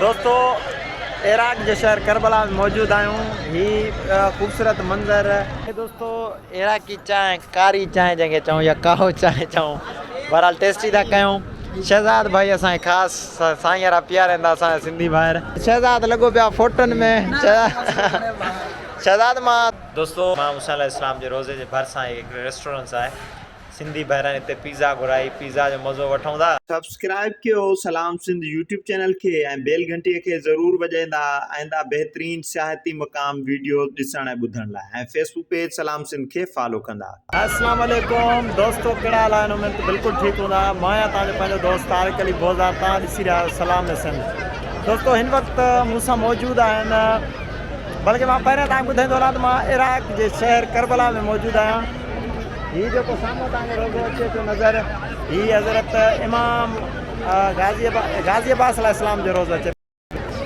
दोस्तों इराक के शहर करबला में मौजूद आयूँ ही खूबसूरत मंजर है। दोस्तों इराक की चाय कारी चाय जैसे चऊँ या काहो चाय चऊँ बहरहाल टेस्टी था कयूँ। शहजाद भाई असां खास साईं यारा पिया रहंदा असां सिंधी भाइर। शहजाद लगो पिया फोटन में शहजाद मां। दोस्तों मां मूसा अलैहिस्सलाम जे रोज़े जे भरिसां एक रेस्टोरेंट है सिंधी भाइरनि हिते पिज़्ज़ा घुराई पिज़्ज़ा जो मज़ो वठूं था। सब्सक्राइब कयो सलाम सिंध यूट्यूब चैनल के बेल घंटी के जरूर बजाइंदा आइंदा बेहतरीन सियाहती मकाम वीडियो ॾिसण ऐं ॿुधण लाइ फेसबुक पेज सलाम सिंध के फॉलो कंदा। अस्सलाम वालेकुम दोस्तों कहिड़ा हाल आहिनि? उमेद तो बिल्कुल ठीक हूंदा। मां आहियां तव्हांजो पंहिंजो दोस्त तारिक अली बोज़ार। तव्हां ॾिसी रहिया आहियो सलाम सिंध। दोस्तों हिन वक़्तु मूंसां मौजूदु आहिनि बल्कि मां पहिरियों तव्हांखे ॿुधाईंदो हलां त मां इराक जे शहर करबला में मौजूदु आहियां। ये जो सामने तव्हांखे रोज़ो अचे थो नज़र ही हज़रत इमाम गाज़ी अब्बास अलैहिस्सलाम जो रोज़ो अचे।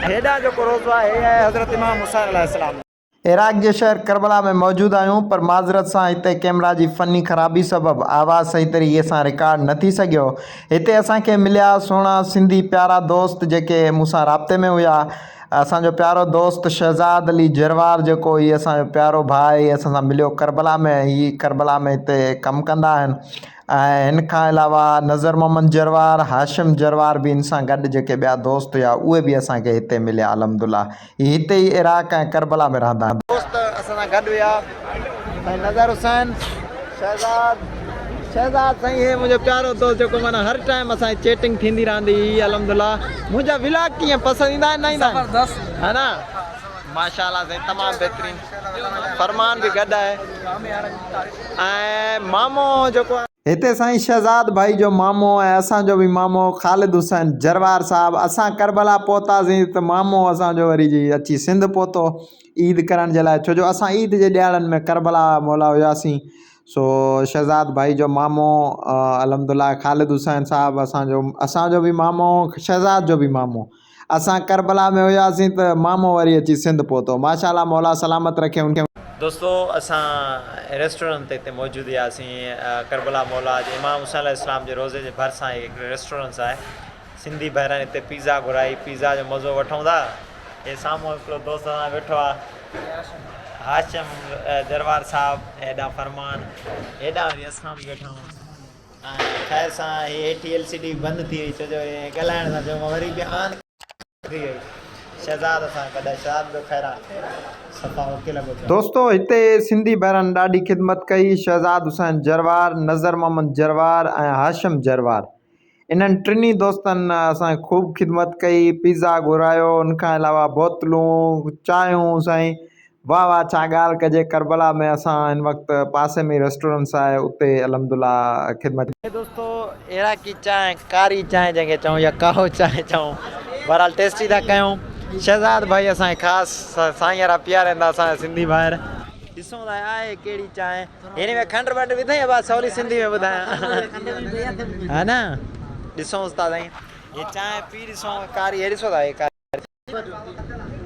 हेॾा जो रोज़ो आहे हे आहे हज़रत इमाम हुसैन अलैहिस्सलाम। इराक के शहर करबला में मौजूद आयूँ पर माज़रत से इतने कैमरा की फ़नी ख़राबी सबब आवाज़ सही तरीके से रिकॉर्ड न थी सको। इतने असांखे मिलिया सोना सिंधी प्यारा दोस्त जेके मूसा राब्ते में हुआ। असो प्यारो दोस्त शहजाद अली जरवार जो ये असो प्यारो भाई असां सां मिलियो करबला में। ही करबला में इतने कम कंदा आहिनि। इनका अलावा नज़र मोहम्मद जरवार हाशिम जरवार भी इन सां गॾु जेके ॿिया दोस्त हुआ उहे भी असांखे हिते मिलिया अल्हम्दुलिल्लाह। हिते ही इराक ऐं करबला में रहंदा आहिनि। दोस्त असां सां गॾु हुआ साईं नज़र हुसैन शहजाद साईं हे मुझे प्यारो दोस्त जो माना हर टाइम असां चैटिंग थींदी रहंदी हुई अल्हम्दुलिल्लाह। मुझा व्लॉग कीअं पसंद ईंदा आहिनि न ईंदा आहिनि? ज़बरदस्त है ना माशाल्लाह साईं तमामु बेहतरीन। फरमान भी गॾु आहे ऐं मामो जेको हिते साईं शहजाद भाई जो मामो है असो भी मामो खालिद हुसैन जरवार साहब। असां करबला पहुतासीं तो मामो असो वरी जी अची सिंध पहुतो ईद करण जे लाइ, छो जो असां ईद जे ॾियारनि में करबला मौला हुआसीं। सो शहजाद भाई जो मामो अल्हम्दुलिल्लाह खालिद हुसैन साहब असो भी मामो शहजाद जो भी मामो। असां करबला में हुआसीं तो मामो वरी अची सिंध पहुतो। माशाल्लाह मौला सलामत रखे उनके। दोस्तों असां रेस्टोरेंट ते मौजूद हुआसीं करबला मौला जे इमाम हुसैन अलैहिस्सलाम जे रोज़े जे भरिसां एक रेस्टोरेंट है सिंधी भाइरनि हिते पिज़्ज़ा घुराई पिज़्ज़ा जो मज़ो वठूं था। ये साम्हूं हिकिड़ो दोस्त सां वेठो आहे हाशिम जरवार साहब हेॾा फरमान हेॾा वरी असां बि वेठा आहियूं। ख़ैर सां हे हेठी LCD बंदि थी वई छो जो ॻाल्हाइण सां चयो वरी बि ऑन थी वई। शहजाद असां कॾहिं शहजाद जो ख़ैर आहे। दोस्तों हिते सिंधी भाइरनि ॾाढी ख़िदमत कई। शहजाद हुसैन जरवार नज़र मोहम्मद जरवार ऐं हाशिम जरवार इन्हनि टिनी दोस्तनि असांखे ख़ूब ख़िदमत कई। पिज़्ज़ा घुरायो उनखां अलावा बोतलूं चांहियूं साईं वाह वाह छा ॻाल्हि कजे। करबला में असां हिन वक़्तु पासे में रेस्टोरेंट्स आहे उते अल्हम्दुलिल्लाह ख़िदमत। दोस्तों इराक की चाय कारी चाय जैसे चऊँ या काहो चाय चऊँ बहरहाल टेस्टी था कयूं। शहजाद भाई असांखे खास साईं यारा पिया रहंदा असां सिंधी भाइर। ॾिसूं था आहे कहिड़ी चांहि हिन में खंडु वंड विधई या सवली सिंधी में ॿुधायां हा न। ॾिसूं था साईं ये चांहि पी ॾिसूं कारी हे ॾिसो था हे कारी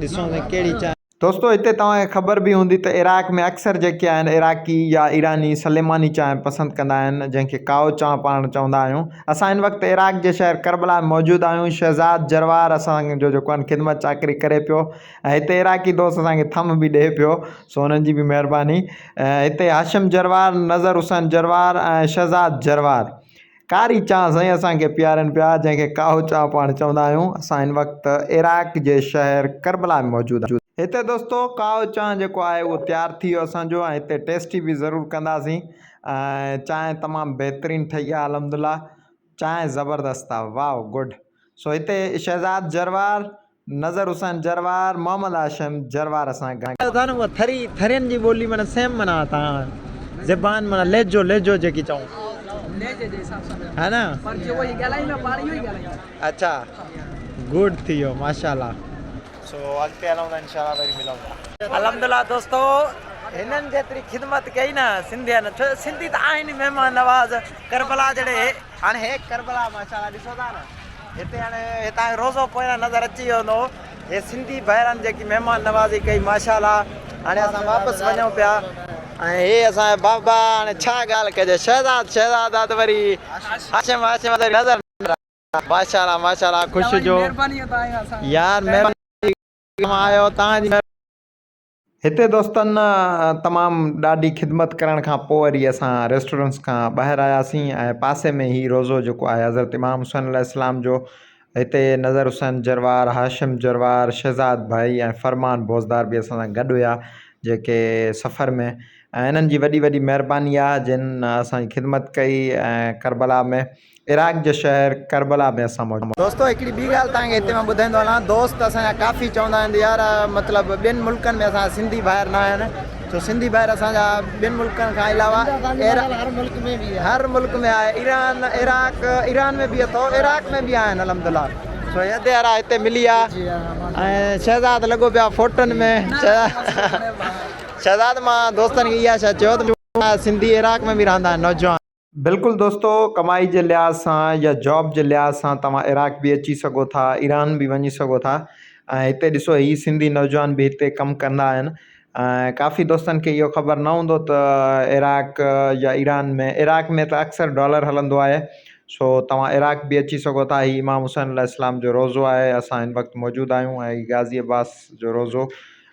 ॾिसूं था कहिड़ी चांहि। दोस्तों इतने तव्हांखे ख़बर भी होंगी तो इराक में अक्सर जेके आहिनि इराकी या ईरानी सलेमानी चाय पसंद कंदा आहिनि जंहिंखे काओ चांहि पाण चवंदा आहियूं। असां हिन वक़्तु इराक जे शहर करबला में मौजूद आहियूं। शहजाद जरवार असांजो जेको आहे ख़िदमत चाकरी करे पियो ऐं हिते इराकी दोस्त असांखे थम भी ॾिए पियो सो हुननि जी भी महिरबानी। हिते हाशिम जरवार नज़र हुसैन जरवार ऐं शहजाद जरवार कारी चांहि साईं असांखे पीआरनि पिया जंहिंखे काओ चांहि पाण चवंदा आहियूं। असां हिन वक़्तु इराक जे शहर करबला में मौजूद आहियूं। हिते दोस्तों काओ चांहि जेको आहे उहो तैयार थी वियो असांजो ऐं हिते टेस्टी भी ज़रूरु कंदासीं। चांहि तमामु बहितरीनु ठही आहे अल्हम्दुलिल्लाह। चांहि ज़बरदस्त आहे वाह गुड। सो हिते शहजाद जरवार नज़र हुसैन जरवार मोहम्मद हाशिम जरवार असांखे थरियनि जी ॿोली माना सेम माना तव्हां ज़बान माना लहजो जेकी चऊं है ना। अच्छा गुड थी वियो माशाल्लाह। सो अॻिते हलूं था इंशाल्लाह वरी मिलूं था। अल्हम्दुलिल्लाह दोस्तों हिननि जेतिरी ख़िदमत कई न सिंधियुनि छो सिंधी त आहिनि महिमान नवाज़ करबला जहिड़े हाणे हे करबला माशाल्लाह ॾिसो था न हिते हाणे हितां रोज़ो पोयां नज़र अची वियो हूंदो। हे सिंधी भाइरनि जेकी महिमान नवाज़ी कई माशाल्लाह। हाणे असां वापसि वञूं पिया ऐं हे असांजा बाबा हाणे छा ॻाल्हि कजे। शहजाद आहे त वरी हाशिम नज़र माशाल्लाह माशाल्लाह ख़ुशि जो यार महिरबानी आयो तव्हांजी हिते दोस्तनि तमामु ॾाढी ख़िदमत करण खां पोइ वरी असां रेस्टोरेंट्स खां ॿाहिरि आयासीं ऐं पासे में ई रोज़ो जेको आहे हज़रत इमाम हुसैन अलैहिस्सलाम जो हिते नज़र हुसैन जरवार हाशिम जरवार शहज़ाद भाई ऐं फरमान बोज़दार बि असां सां गॾु हुया जेके सफ़र में ऐं हिननि जी वॾी वॾी महिरबानी आहे जिन असांजी ख़िदमत कई ऐं करबला में इराक जे शहर करबला में असां मौजूदु दोस्तो हिकिड़ी ॿी ॻाल्हि तव्हांखे हिते मां ॿुधाईंदो हलां दोस्त असांजा काफ़ी चवंदा आहिनि यार मतिलबु ॿियनि मुल्कनि में असां सिंधी ॿाहिरि न आया आहिनि छो सिंधी ॿाहिरि असांजा ॿियनि मुल्कनि खां अलावा हर मुल्क में आहे ईरान में बि अथव इराक में बि आहिनि अलहमदिल्ला छो यदि यार हिते मिली आहे ऐं शहज़ाद लॻो पियो आहे फोटुनि में शहज़ाद मां दोस्तनि खे इहा छा चयो त सिंधी इराक में बि रहंदा आहिनि नौजवान बिल्कुलु दोस्तो कमाई जे लिहाज़ सां या जॉब जे लिहाज़ सां तव्हां इराक बि अची सघो था ईरान बि वञी सघो था ऐं हिते ॾिसो ही सिंधी नौजवान बि हिते कमु कंदा आहिनि ऐं काफ़ी दोस्तनि खे इहो ख़बर न हूंदो त इराक या इराक में त अक्सर डॉलर हलंदो आहे सो तव्हां इराक बि अची सघो था ही इमाम हुसैन अलैहिस्सलाम जो रोज़ो आहे असां हिन वक़्तु मौजूदु आहियूं ऐं गाज़ी अब्बास जो रोज़ो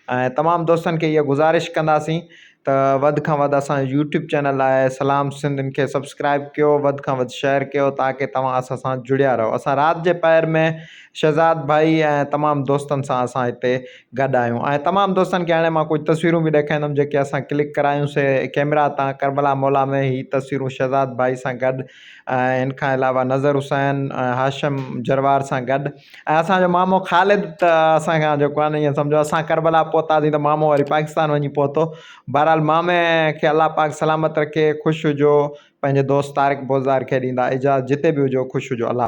ऐं तमामु दोस्तनि खे इहा गुज़ारिश कंदासीं त वधि खां वधि असांजो यूट्यूब चैनल आहे सलाम सिंधियुनि खे सब्सक्राइब कयो वधि खां वधि शेयर कयो ताकी तव्हां असां सां जुड़िया रहो असां राति जे पहर में शहज़ाद भाई ऐं तमामु दोस्तनि सां असां हिते गॾु आहियूं ऐं तमामु दोस्तनि खे हाणे मां कुझु तस्वीरूं बि ॾेखारींदुमि जेके असां क्लिक करायूंसीं कैमरा तां करबला मौला में ही तस्वीरूं शहज़ाद भाई सां गॾु ऐं हिन खां अलावा नज़र हुसैन हाशिम जरवार सां गॾु ऐं असांजो मामो ख़ालिद त असांखां जेको आहे न ईअं सम्झो असां करबला पहुतासीं त मामो वरी पाकिस्तान वञी पहुतो बहरहाल मामे खे अलाह पाक सलामत रखे ख़ुशि हुजो पंहिंजे दोस्त तारिक बोज़दार खे ॾींदा इजाज़त जिते बि हुजो ख़ुशि हुजो अलाह